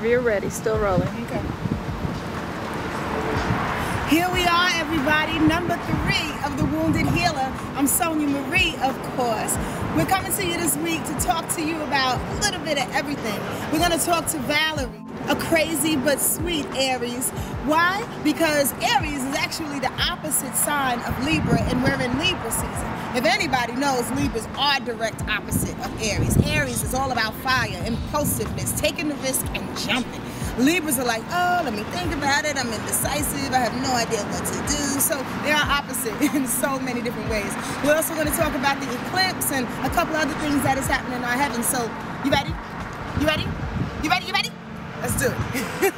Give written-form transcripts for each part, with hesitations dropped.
Whenever you're ready, still rolling. Okay. Here we are, everybody, number 3 of The Wounded Healer. I'm Sonja Marie, of course. We're coming to you this week to talk to you about a little bit of everything. We're going to talk to Valerie, a crazy but sweet Aries. Why? Because Aries is actually the opposite sign of Libra, and we're in Libra season. If anybody knows, Libras are direct opposite of Aries. Aries is all about fire, impulsiveness, taking the risk and jumping. Libras are like, oh, let me think about it. I'm indecisive. I have no idea what to do. So they are opposite in so many different ways. We're also going to talk about the eclipse and a couple other things that is happening in our heavens. So you ready? You ready? You ready? You ready? Let's do it.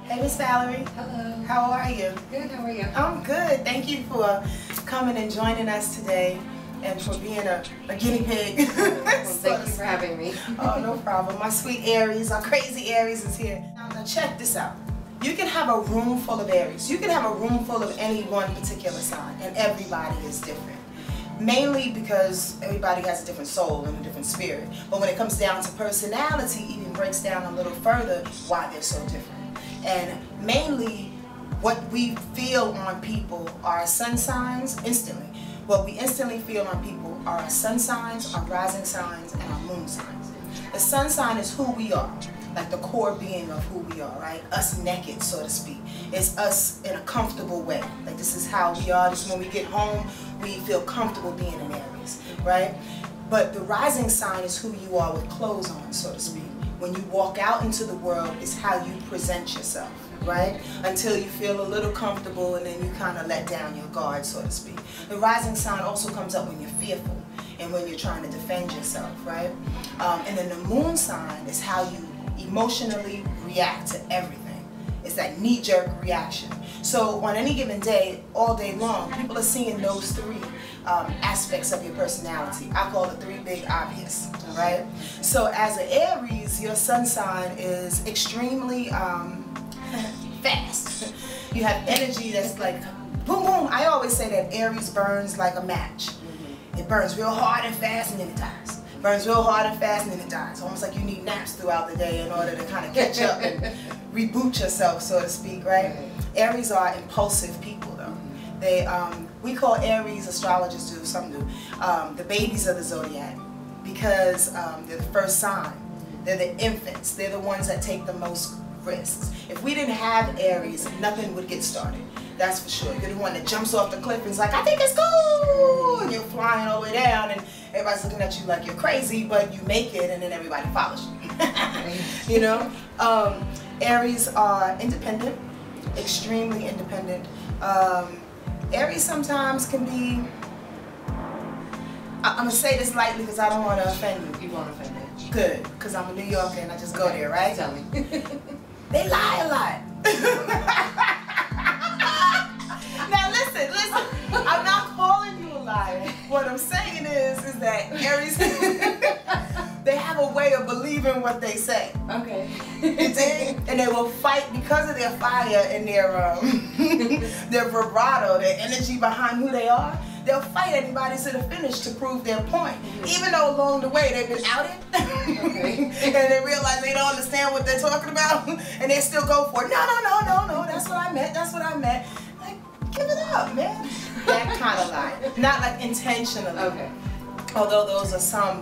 Hey, Miss Valerie. Hello. How are you? Good, how are you? I'm good. Thank you for coming and joining us today and for being a guinea pig. Well, thank you for having me. Oh, no problem. My sweet Aries, our crazy Aries is here. Now check this out. You can have a room full of Aries. You can have a room full of any one particular sign, and everybody is different. Mainly because everybody has a different soul and a different spirit. But when it comes down to personality, even breaks down a little further why they're so different. And mainly, what we feel on people are sun signs instantly. What we instantly feel on people are our sun signs, our rising signs, and our moon signs. The sun sign is who we are, like the core being of who we are, right? Us naked, so to speak. It's us in a comfortable way. Like this is how we are. This is when we get home, we feel comfortable being in Aries, right? But the rising sign is who you are with clothes on, so to speak. When you walk out into the world, it's how you present yourself, right? Until you feel a little comfortable and then you kind of let down your guard, so to speak. The rising sign also comes up when you're fearful and when you're trying to defend yourself, right? And then the moon sign is how you emotionally react to everything. It's that knee-jerk reaction. So on any given day, all day long, people are seeing those 3 aspects of your personality. I call the 3 big obvious, all right? So as an Aries, your sun sign is extremely fast. You have energy that's like boom, boom. I always say that Aries burns like a match. It burns real hard and fast and then it dies. Burns real hard and fast and then it dies. Almost like you need naps throughout the day in order to kind of catch up and reboot yourself, so to speak, right? Aries are impulsive people, though. They, we call Aries, astrologers do, some do, the babies of the zodiac because they're the first sign. They're the infants. They're the ones that take the most risks. If we didn't have Aries, nothing would get started. That's for sure. You're the one that jumps off the cliff and is like, I think it's cool! And you're flying all the way down and everybody's looking at you like you're crazy, but you make it and then everybody follows you. You know? Aries are independent, extremely independent. Aries sometimes can be, I'm going to say this lightly because I don't want to offend you. You won't offend me. Good, because I'm a New Yorker and I just go there, right? Tell me. They lie a lot. Now listen, I'm not calling you a liar. What I'm saying is that Aries, they have a way of believing what they say. Okay. You dig? And they will fight because of their fire and their vibrato, their energy behind who they are. They'll fight anybody to the finish to prove their point. Even though along the way they've been outed. Okay. And they realize they don't understand what they're talking about. And they still go for it. No, that's what I meant, that's what I meant. Like, give it up, man. That kind of lie. Not like intentionally. Okay. Although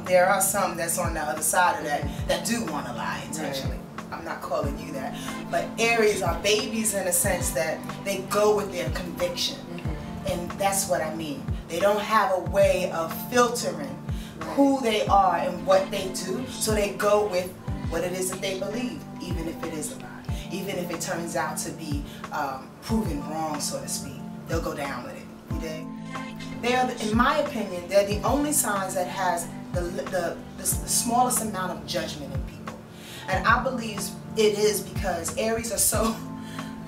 there are some that's on the other side of that do want to lie intentionally. Right. I'm not calling you that. But Aries are babies in a sense that they go with their conviction. And that's what I mean. They don't have a way of filtering who they are and what they do, so they go with what it is that they believe, even if it is a lie, even if it turns out to be proven wrong, so to speak. They'll go down with it. You dig? They are, in my opinion, they're the only signs that has the smallest amount of judgment in people. And I believe it is because Aries are so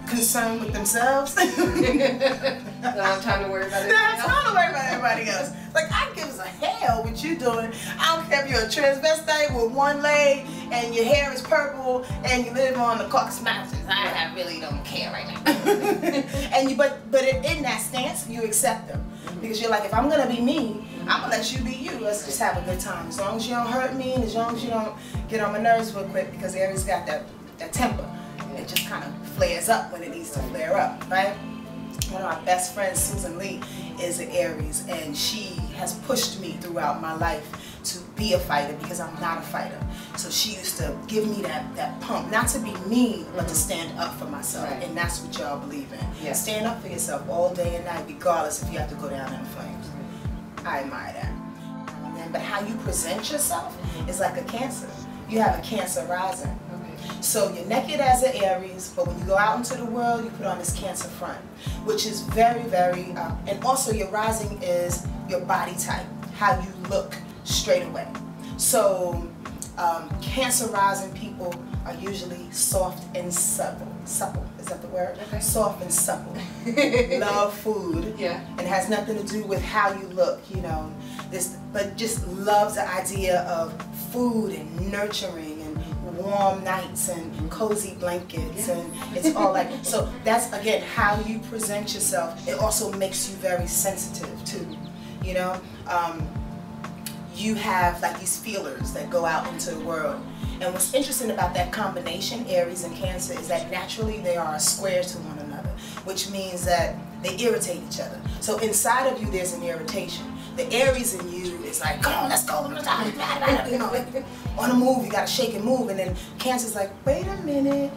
concerned with themselves. I don't have time to worry about everybody else. I don't have time to worry about everybody else. Like, I give a hell what you doing. I don't care if you're a transvestite with one leg and your hair is purple and you live on the Caucasus Mountains. I really don't care right now. But in that stance, you accept them. Because you're like, if I'm going to be me, I'm gonna let you be you. Let's just have a good time. As long as you don't hurt me, and as long as you don't get on my nerves real quick, because Aries got that temper. It just kind of flares up when it needs to flare up, right? One of my best friends, Susan Lee, is an Aries, and she has pushed me throughout my life to be a fighter because I'm not a fighter. So she used to give me that pump, not to be mean, but to stand up for myself. Right. And that's what y'all believe in. Yeah. Stand up for yourself all day and night, regardless if you have to go down in flames. I admire that. But how you present yourself is like a Cancer. You have a Cancer rising. So you're naked as an Aries, but when you go out into the world, you put on this Cancer front, which is very, very, and also your rising is your body type, how you look straight away. So Cancer rising people are usually soft and supple. Supple, is that the word? Okay. Soft and supple. Love food. Yeah. And it has nothing to do with how you look, you know. But just loves the idea of food and nurturing and warm nights and cozy blankets, and it's all like, so that's again how you present yourself. It also makes you very sensitive too, you know. You have like these feelers that go out into the world, and what's interesting about that combination, Aries and Cancer, is that naturally they are a square to one another, which means that they irritate each other. So inside of you there's an irritation. The Aries in you is like, come on, let's go, you know, like, on a move, you gotta shake and move, and then Cancer's like, wait a minute,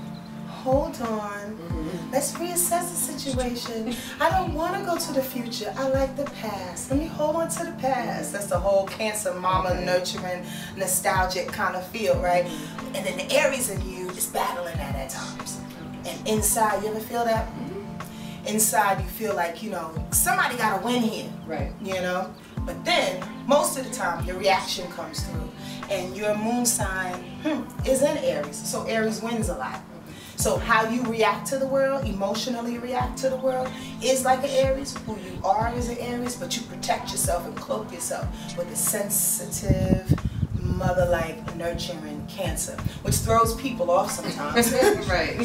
hold on, let's reassess the situation. I don't want to go to the future, I like the past. Let me hold on to the past. That's the whole Cancer mama nurturing, nostalgic kind of feel, right? And then the Aries in you is battling that at times. And inside, you ever feel that? Inside you feel like, you know, somebody gotta win here, right? You know? But then, most of the time, your reaction comes through. And your moon sign is in Aries, so Aries wins a lot. So how you react to the world, emotionally react to the world, is like an Aries. Who you are is an Aries, but you protect yourself and cloak yourself with a sensitive, mother-like, nurturing Cancer, which throws people off sometimes. Right.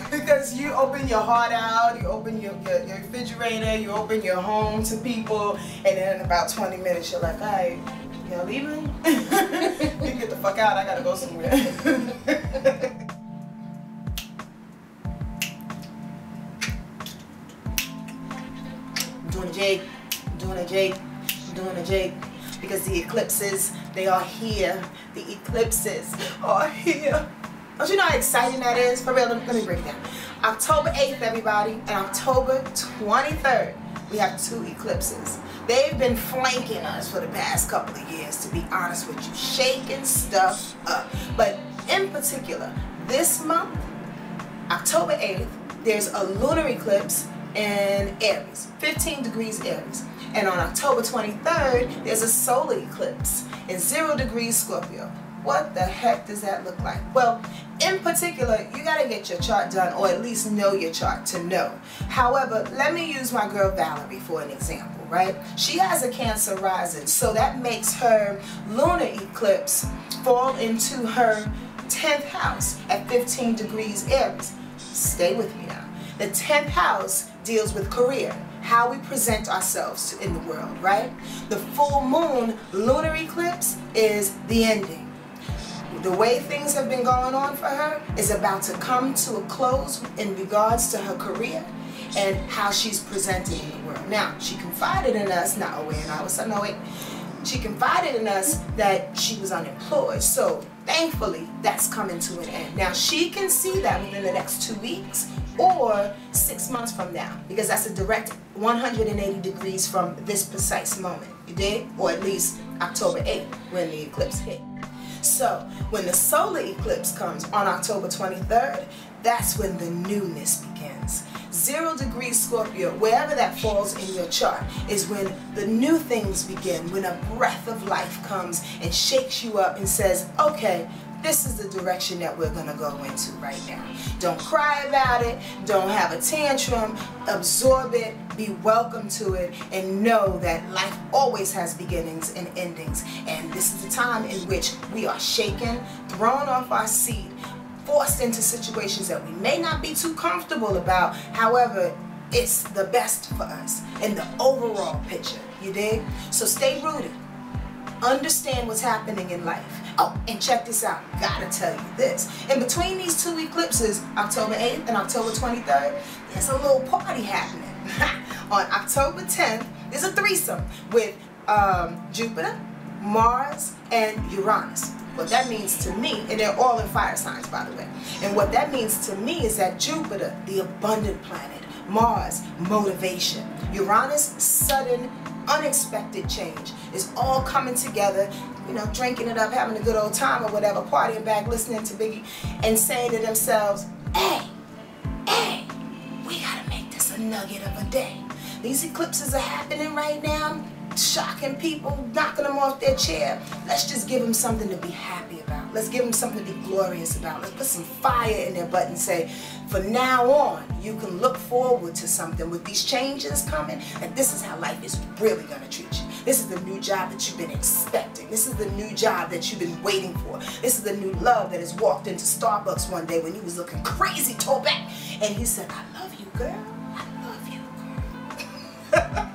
Because you open your heart out, you open your refrigerator, you open your home to people, and then in about 20 minutes you're like, all right, y'all leaving? You get the fuck out, I gotta go somewhere. Doing a Jake, doing a Jake, doing a Jake. Because the eclipses, they are here. The eclipses are here. Don't you know how exciting that is? For real, let me break it down. October 8th, everybody, and October 23rd, we have 2 eclipses. They've been flanking us for the past couple of years, to be honest with you, shaking stuff up. But in particular, this month, October 8th, there's a lunar eclipse in Aries, 15 degrees Aries. And on October 23rd, there's a solar eclipse in 0 degrees Scorpio. What the heck does that look like? Well, in particular, you gotta get your chart done, or at least know your chart to know. However, let me use my girl Valerie for an example, right? She has a Cancer rising, so that makes her lunar eclipse fall into her 10th house at 15 degrees Aries. Stay with me now. The 10th house deals with career, how we present ourselves in the world, right? The full moon lunar eclipse is the ending. The way things have been going on for her is about to come to a close in regards to her career and how she's presenting in the world. Now, she confided in us, she confided in us that she was unemployed. So thankfully, that's coming to an end. Now, she can see that within the next 2 weeks or 6 months from now, because that's a direct 180 degrees from this precise moment. You dig? Or at least October 8th when the eclipse hit. So when the solar eclipse comes on October 23rd, that's when the newness begins. 0 degrees Scorpio, wherever that falls in your chart, is when the new things begin, when a breath of life comes and shakes you up and says, okay, this is the direction that we're going to go into right now. Don't cry about it, don't have a tantrum, absorb it, be welcome to it, and know that life always has beginnings and endings. And this is the time in which we are shaken, thrown off our seat, forced into situations that we may not be too comfortable about. However, it's the best for us in the overall picture. You dig? So stay rooted. Understand what's happening in life. Oh, and check this out. Gotta tell you this. In between these two eclipses, October 8th and October 23rd, there's a little party happening. On October 10th, there's a threesome with Jupiter, Mars, and Uranus. What that means to me, and they're all in fire signs, by the way, and what that means to me is that Jupiter, the abundant planet, Mars, motivation, Uranus, sudden, unexpected change, is all coming together, you know, drinking it up, having a good old time or whatever, partying back, listening to Biggie, and saying to themselves, hey, we gotta make this a nugget of a day. These eclipses are happening right now, shocking people, knocking them off their chair. Let's just give them something to be happy about. Let's give them something to be glorious about. Let's put some fire in their butt and say, from now on, you can look forward to something with these changes coming, and this is how life is really going to treat you. This is the new job that you've been expecting. This is the new job that you've been waiting for. This is the new love that has walked into Starbucks one day when you was looking crazy, tall back, and he said, I love you, girl. I love you, girl.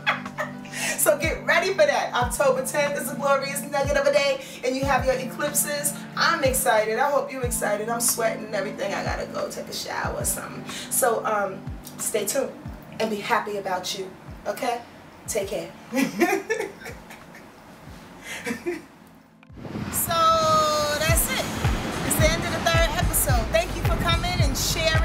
So get ready for that. October 10th is a glorious nugget of a day, and you have your eclipses. I'm excited. I hope you're excited. I'm sweating and everything. I gotta go take a shower or something. So stay tuned and be happy about you. Okay? Take care. So that's it. It's the end of the 3rd episode. Thank you for coming and sharing.